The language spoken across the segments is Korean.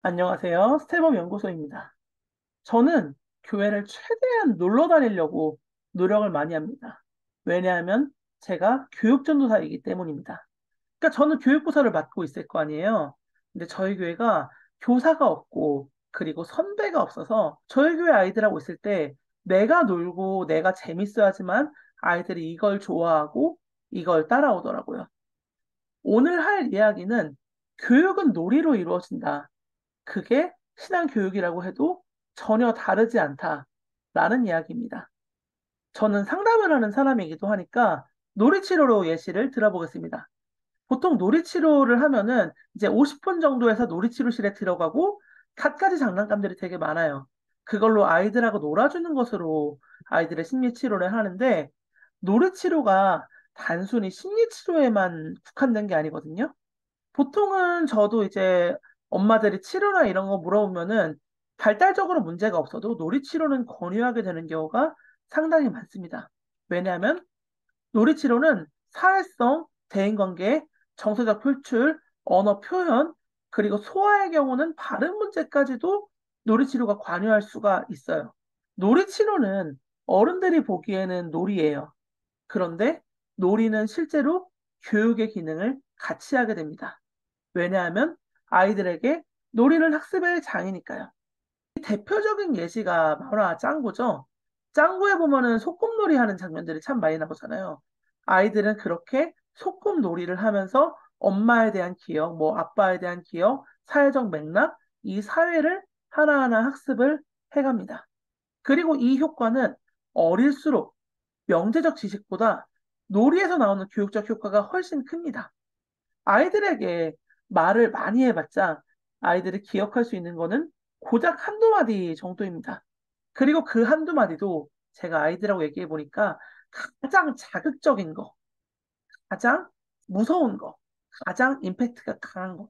안녕하세요. 스테범 연구소입니다. 저는 교회를 최대한 놀러 다니려고 노력을 많이 합니다. 왜냐하면 제가 교육전도사이기 때문입니다. 그러니까 저는 교육부서를 맡고 있을 거 아니에요. 근데 저희 교회가 교사가 없고 그리고 선배가 없어서 저희 교회 아이들하고 있을 때 내가 놀고 내가 재밌어야지만 아이들이 이걸 좋아하고 이걸 따라오더라고요. 오늘 할 이야기는 교육은 놀이로 이루어진다. 그게 신앙교육이라고 해도 전혀 다르지 않다라는 이야기입니다. 저는 상담을 하는 사람이기도 하니까 놀이치료로 예시를 들어보겠습니다. 보통 놀이치료를 하면은 이제 50분 정도에서 놀이치료실에 들어가고 갖가지 장난감들이 되게 많아요. 그걸로 아이들하고 놀아주는 것으로 아이들의 심리치료를 하는데 놀이치료가 단순히 심리치료에만 국한된 게 아니거든요. 보통은 저도 이제 엄마들이 치료나 이런 거 물어보면은 발달적으로 문제가 없어도 놀이치료는 권유하게 되는 경우가 상당히 많습니다. 왜냐하면 놀이치료는 사회성, 대인관계, 정서적 표출, 언어 표현, 그리고 소아의 경우는 발음 문제까지도 놀이치료가 관여할 수가 있어요. 놀이치료는 어른들이 보기에는 놀이예요. 그런데 놀이는 실제로 교육의 기능을 같이 하게 됩니다. 왜냐하면 아이들에게 놀이는 학습의 장이니까요. 이 대표적인 예시가 만화 짱구죠. 짱구에 보면은 소꿉놀이 하는 장면들이 참 많이 나오잖아요. 아이들은 그렇게 소꿉놀이를 하면서 엄마에 대한 기억, 뭐 아빠에 대한 기억, 사회적 맥락, 이 사회를 하나하나 학습을 해갑니다. 그리고 이 효과는 어릴수록 명제적 지식보다 놀이에서 나오는 교육적 효과가 훨씬 큽니다. 아이들에게 말을 많이 해봤자 아이들이 기억할 수 있는 거는 고작 한두 마디 정도입니다. 그리고 그 한두 마디도 제가 아이들하고 얘기해 보니까 가장 자극적인 거, 가장 무서운 거, 가장 임팩트가 강한 거.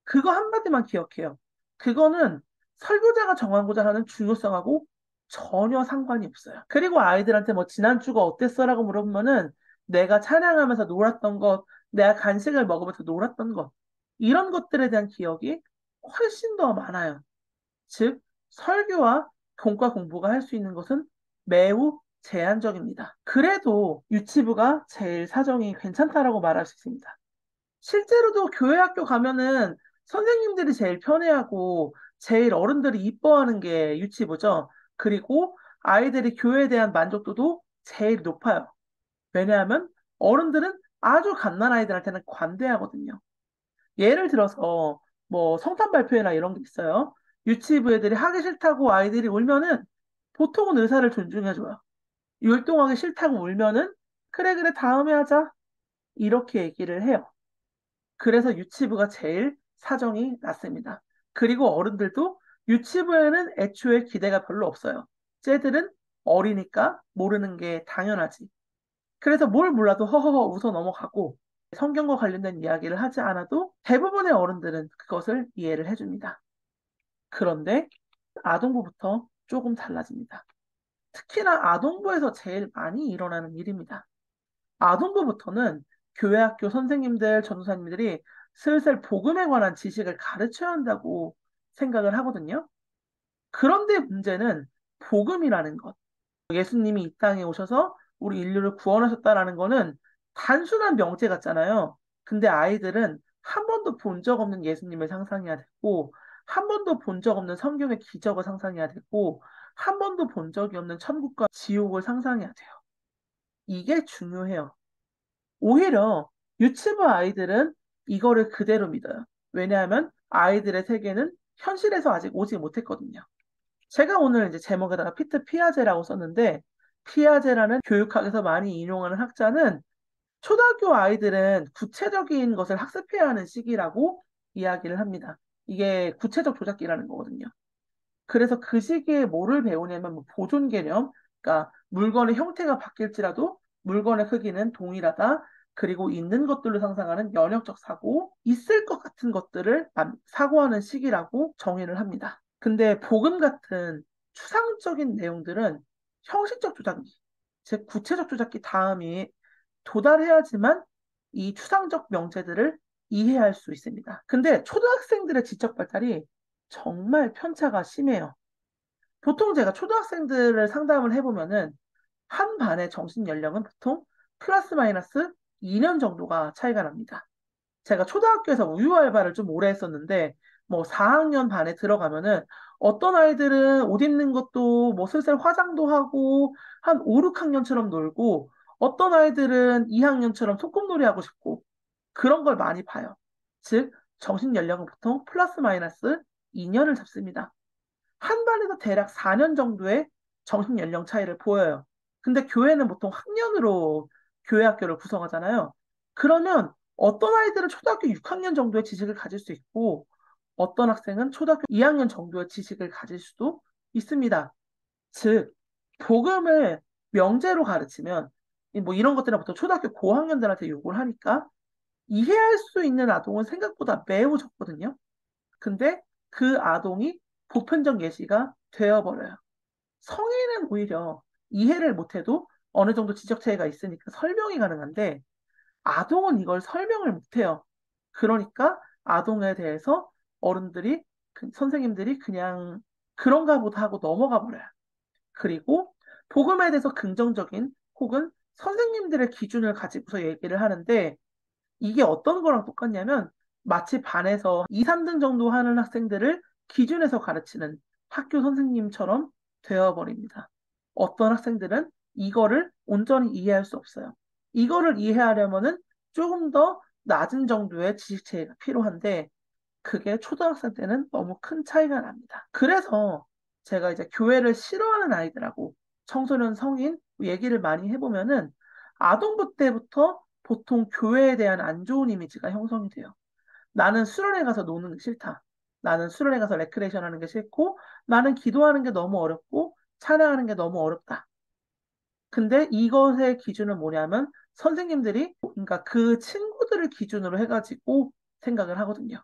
그거 한마디만 기억해요. 그거는 설교자가 정하고자 하는 중요성하고 전혀 상관이 없어요. 그리고 아이들한테 뭐 지난주가 어땠어라고 물어보면은 내가 찬양하면서 놀았던 것, 내가 간식을 먹으면서 놀았던 것, 이런 것들에 대한 기억이 훨씬 더 많아요. 즉, 설교와 교과 공부가 할 수 있는 것은 매우 제한적입니다. 그래도 유치부가 제일 사정이 괜찮다라고 말할 수 있습니다. 실제로도 교회 학교 가면은 선생님들이 제일 편애하고 제일 어른들이 이뻐하는 게 유치부죠. 그리고 아이들이 교회에 대한 만족도도 제일 높아요. 왜냐하면 어른들은 아주 갓난 아이들한테는 관대하거든요. 예를 들어서 뭐 성탄 발표회나 이런 게 있어요. 유치부 애들이 하기 싫다고 아이들이 울면은 보통은 의사를 존중해줘요. 율동하기 싫다고 울면은 그래 그래 다음에 하자 이렇게 얘기를 해요. 그래서 유치부가 제일 사정이 낮습니다. 그리고 어른들도 유치부에는 애초에 기대가 별로 없어요. 쟤들은 어리니까 모르는 게 당연하지. 그래서 뭘 몰라도 허허허 웃어 넘어가고 성경과 관련된 이야기를 하지 않아도 대부분의 어른들은 그것을 이해를 해줍니다. 그런데 아동부부터 조금 달라집니다. 특히나 아동부에서 제일 많이 일어나는 일입니다. 아동부부터는 교회 학교 선생님들, 전도사님들이 슬슬 복음에 관한 지식을 가르쳐야 한다고 생각을 하거든요. 그런데 문제는 복음이라는 것. 예수님이 이 땅에 오셔서 우리 인류를 구원하셨다라는 거는 단순한 명제 같잖아요. 근데 아이들은 한 번도 본 적 없는 예수님을 상상해야 되고, 한 번도 본 적 없는 성경의 기적을 상상해야 되고, 한 번도 본 적이 없는 천국과 지옥을 상상해야 돼요. 이게 중요해요. 오히려 유치부 아이들은 이거를 그대로 믿어요. 왜냐하면 아이들의 세계는 현실에서 아직 오지 못했거든요. 제가 오늘 이제 제목에다가 피트 피아제라고 썼는데, 피아제라는 교육학에서 많이 인용하는 학자는 초등학교 아이들은 구체적인 것을 학습해야 하는 시기라고 이야기를 합니다. 이게 구체적 조작기라는 거거든요. 그래서 그 시기에 뭐를 배우냐면 뭐 보존 개념, 그러니까 물건의 형태가 바뀔지라도 물건의 크기는 동일하다. 그리고 있는 것들로 상상하는 연역적 사고, 있을 것 같은 것들을 사고하는 시기라고 정의를 합니다. 근데 복음 같은 추상적인 내용들은 형식적 조작기, 즉 구체적 조작기 다음이 도달해야지만 이 추상적 명제들을 이해할 수 있습니다. 근데 초등학생들의 지적 발달이 정말 편차가 심해요. 보통 제가 초등학생들을 상담을 해보면은 한 반의 정신 연령은 보통 플러스 마이너스 2년 정도가 차이가 납니다. 제가 초등학교에서 우유 알바를 좀 오래 했었는데, 뭐 4학년 반에 들어가면은 어떤 아이들은 옷 입는 것도 뭐 슬슬 화장도 하고 한 5, 6학년처럼 놀고, 어떤 아이들은 2학년처럼 소꿉놀이 하고 싶고 그런 걸 많이 봐요. 즉, 정신 연령은 보통 플러스 마이너스 2년을 잡습니다. 한 반에서 대략 4년 정도의 정신 연령 차이를 보여요. 근데 교회는 보통 학년으로 교회 학교를 구성하잖아요. 그러면 어떤 아이들은 초등학교 6학년 정도의 지식을 가질 수 있고 어떤 학생은 초등학교 2학년 정도의 지식을 가질 수도 있습니다. 즉, 복음을 명제로 가르치면 뭐 이런 것들은 보통 초등학교 고학년들한테 요구를 하니까 이해할 수 있는 아동은 생각보다 매우 적거든요. 근데 그 아동이 보편적 예시가 되어버려요. 성인은 오히려 이해를 못해도 어느 정도 지적체계가 있으니까 설명이 가능한데 아동은 이걸 설명을 못해요. 그러니까 아동에 대해서 어른들이, 선생님들이 그냥 그런가 보다 하고 넘어가 버려요. 그리고 복음에 대해서 긍정적인 혹은 선생님들의 기준을 가지고서 얘기를 하는데 이게 어떤 거랑 똑같냐면 마치 반에서 2, 3등 정도 하는 학생들을 기준에서 가르치는 학교 선생님처럼 되어버립니다. 어떤 학생들은 이거를 온전히 이해할 수 없어요. 이거를 이해하려면은 조금 더 낮은 정도의 지식체계가 필요한데 그게 초등학생 때는 너무 큰 차이가 납니다. 그래서 제가 이제 교회를 싫어하는 아이들하고 청소년, 성인 얘기를 많이 해보면은 아동부 때부터 보통 교회에 대한 안 좋은 이미지가 형성이 돼요. 나는 수련회 가서 노는 게 싫다. 나는 수련회 가서 레크레이션 하는 게 싫고 나는 기도하는 게 너무 어렵고 찬양하는 게 너무 어렵다. 근데 이것의 기준은 뭐냐면 선생님들이 그러니까 그 친구들을 기준으로 해가지고 생각을 하거든요.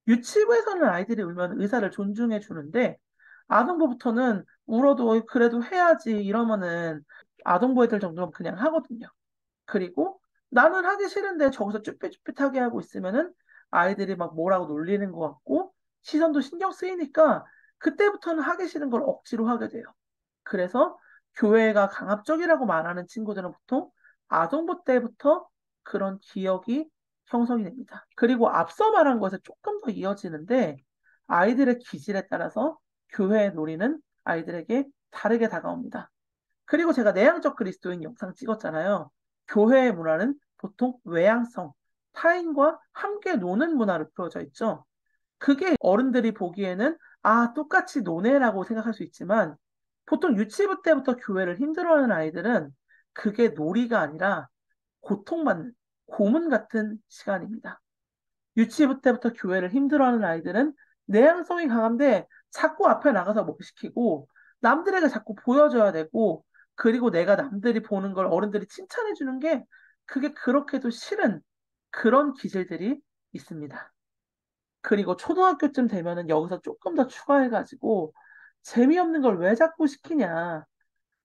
유치부에서는 아이들이 울면 의사를 존중해 주는데 아동부부터는 울어도 그래도 해야지 이러면은 아동부 애들 정도는 그냥 하거든요. 그리고 나는 하기 싫은데 저기서 쭈삣쭈삣하게 하고 있으면은 아이들이 막 뭐라고 놀리는 것 같고 시선도 신경 쓰이니까 그때부터는 하기 싫은 걸 억지로 하게 돼요. 그래서 교회가 강압적이라고 말하는 친구들은 보통 아동부 때부터 그런 기억이 형성이 됩니다. 그리고 앞서 말한 것에 조금 더 이어지는데 아이들의 기질에 따라서 교회의 놀이는 아이들에게 다르게 다가옵니다. 그리고 제가 내향적 그리스도인 영상 찍었잖아요. 교회의 문화는 보통 외향성, 타인과 함께 노는 문화로 풀어져 있죠. 그게 어른들이 보기에는 아, 똑같이 노네라고 생각할 수 있지만 보통 유치부 때부터 교회를 힘들어하는 아이들은 그게 놀이가 아니라 고통받는 고문 같은 시간입니다. 유치부 때부터 교회를 힘들어하는 아이들은 내향성이 강한데 자꾸 앞에 나가서 뭐 시키고 남들에게 자꾸 보여줘야 되고 그리고 내가 남들이 보는 걸 어른들이 칭찬해 주는 게 그게 그렇게도 싫은 그런 기질들이 있습니다. 그리고 초등학교쯤 되면은 여기서 조금 더 추가해가지고 재미없는 걸 왜 자꾸 시키냐.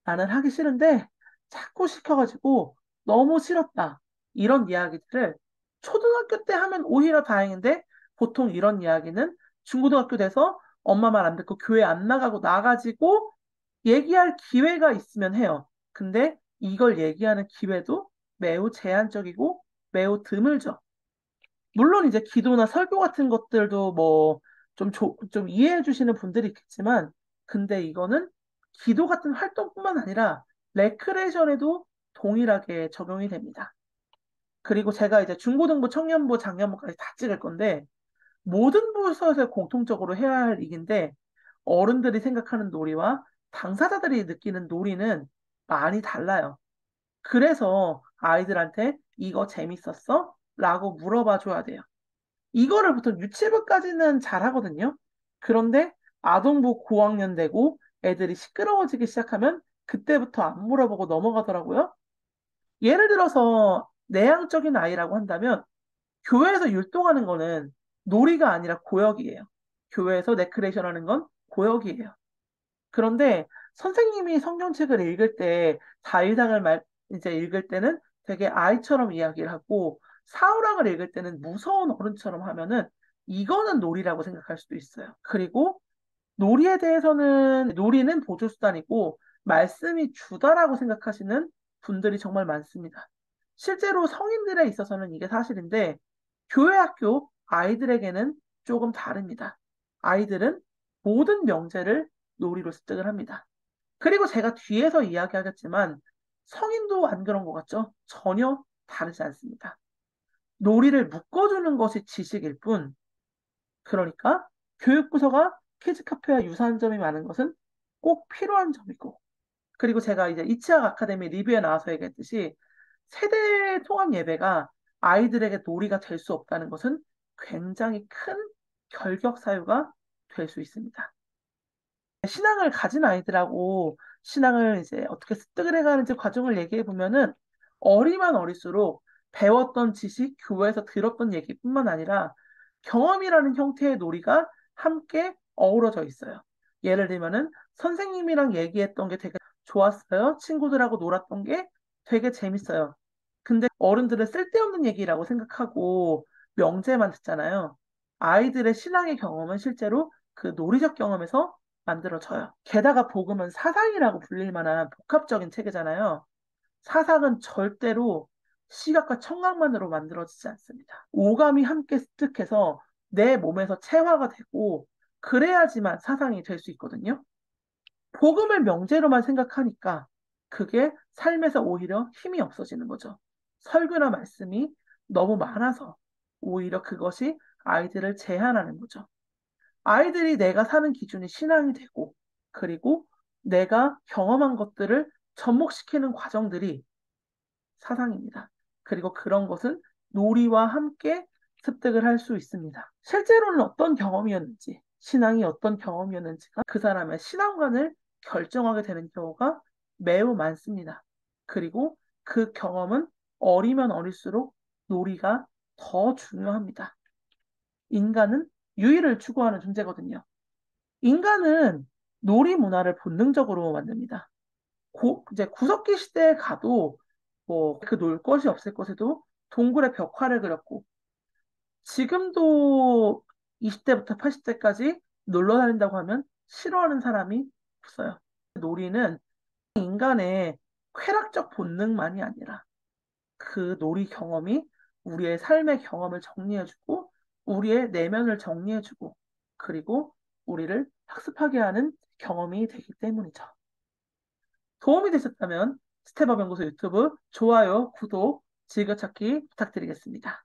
나는 하기 싫은데 자꾸 시켜가지고 너무 싫었다. 이런 이야기들을 초등학교 때 하면 오히려 다행인데 보통 이런 이야기는 중고등학교 돼서 엄마 말 안 듣고 교회 안 나가고 나가지고 얘기할 기회가 있으면 해요. 근데 이걸 얘기하는 기회도 매우 제한적이고 매우 드물죠. 물론 이제 기도나 설교 같은 것들도 뭐 좀 이해해 주시는 분들이 있겠지만, 근데 이거는 기도 같은 활동뿐만 아니라 레크레이션에도 동일하게 적용이 됩니다. 그리고 제가 이제 중고등부, 청년부, 장년부까지 다 찍을 건데, 모든 부서에서 공통적으로 해야 할 일인데, 어른들이 생각하는 놀이와 당사자들이 느끼는 놀이는 많이 달라요. 그래서 아이들한테 이거 재밌었어? 라고 물어봐 줘야 돼요. 이거를 보통 유치부까지는 잘하거든요. 그런데 아동부 고학년 되고 애들이 시끄러워지기 시작하면 그때부터 안 물어보고 넘어가더라고요. 예를 들어서 내향적인 아이라고 한다면 교회에서 율동하는 거는 놀이가 아니라 고역이에요. 교회에서 레크레이션 하는 건 고역이에요. 그런데 선생님이 성경책을 읽을 때 사일장을 이제 읽을 때는 되게 아이처럼 이야기를 하고 사울왕을 읽을 때는 무서운 어른처럼 하면은 이거는 놀이라고 생각할 수도 있어요. 그리고 놀이에 대해서는 놀이는 보조수단이고 말씀이 주다라고 생각하시는 분들이 정말 많습니다. 실제로 성인들에 있어서는 이게 사실인데 교회 학교 아이들에게는 조금 다릅니다. 아이들은 모든 명제를 놀이로 습득을 합니다. 그리고 제가 뒤에서 이야기하겠지만 성인도 안 그런 것 같죠? 전혀 다르지 않습니다. 놀이를 묶어주는 것이 지식일 뿐, 그러니까 교육부서가 키즈카페와 유사한 점이 많은 것은 꼭 필요한 점이고, 그리고 제가 이제 이치학 아카데미 리뷰에 나와서 얘기했듯이 세대 통합 예배가 아이들에게 놀이가 될 수 없다는 것은 굉장히 큰 결격 사유가 될 수 있습니다. 신앙을 가진 아이들하고 신앙을 이제 어떻게 습득을 해가는지 과정을 얘기해 보면은 어리면 어릴수록 배웠던 지식, 교회에서 들었던 얘기뿐만 아니라 경험이라는 형태의 놀이가 함께 어우러져 있어요. 예를 들면은 선생님이랑 얘기했던 게 되게 좋았어요. 친구들하고 놀았던 게 되게 재밌어요. 근데 어른들은 쓸데없는 얘기라고 생각하고 명제만 듣잖아요. 아이들의 신앙의 경험은 실제로 그 놀이적 경험에서 만들어져요. 게다가 복음은 사상이라고 불릴 만한 복합적인 체계잖아요. 사상은 절대로 시각과 청각만으로 만들어지지 않습니다. 오감이 함께 습득해서 내 몸에서 체화가 되고 그래야지만 사상이 될 수 있거든요. 복음을 명제로만 생각하니까 그게 삶에서 오히려 힘이 없어지는 거죠. 설교나 말씀이 너무 많아서 오히려 그것이 아이들을 제한하는 거죠. 아이들이 내가 사는 기준이 신앙이 되고, 그리고 내가 경험한 것들을 접목시키는 과정들이 사상입니다. 그리고 그런 것은 놀이와 함께 습득을 할 수 있습니다. 실제로는 어떤 경험이었는지, 신앙이 어떤 경험이었는지가 그 사람의 신앙관을 결정하게 되는 경우가 매우 많습니다. 그리고 그 경험은 어리면 어릴수록 놀이가 더 중요합니다. 인간은 유의를 추구하는 존재거든요. 인간은 놀이 문화를 본능적으로 만듭니다. 이제 구석기 시대에 가도 뭐 그 놀 것이 없을 것에도 동굴에 벽화를 그렸고 지금도 20대부터 80대까지 놀러 다닌다고 하면 싫어하는 사람이 없어요. 놀이는 인간의 쾌락적 본능만이 아니라 그 놀이 경험이 우리의 삶의 경험을 정리해주고 우리의 내면을 정리해주고 그리고 우리를 학습하게 하는 경험이 되기 때문이죠. 도움이 되셨다면 스테밥 연구소 유튜브 좋아요, 구독, 즐겨찾기 부탁드리겠습니다.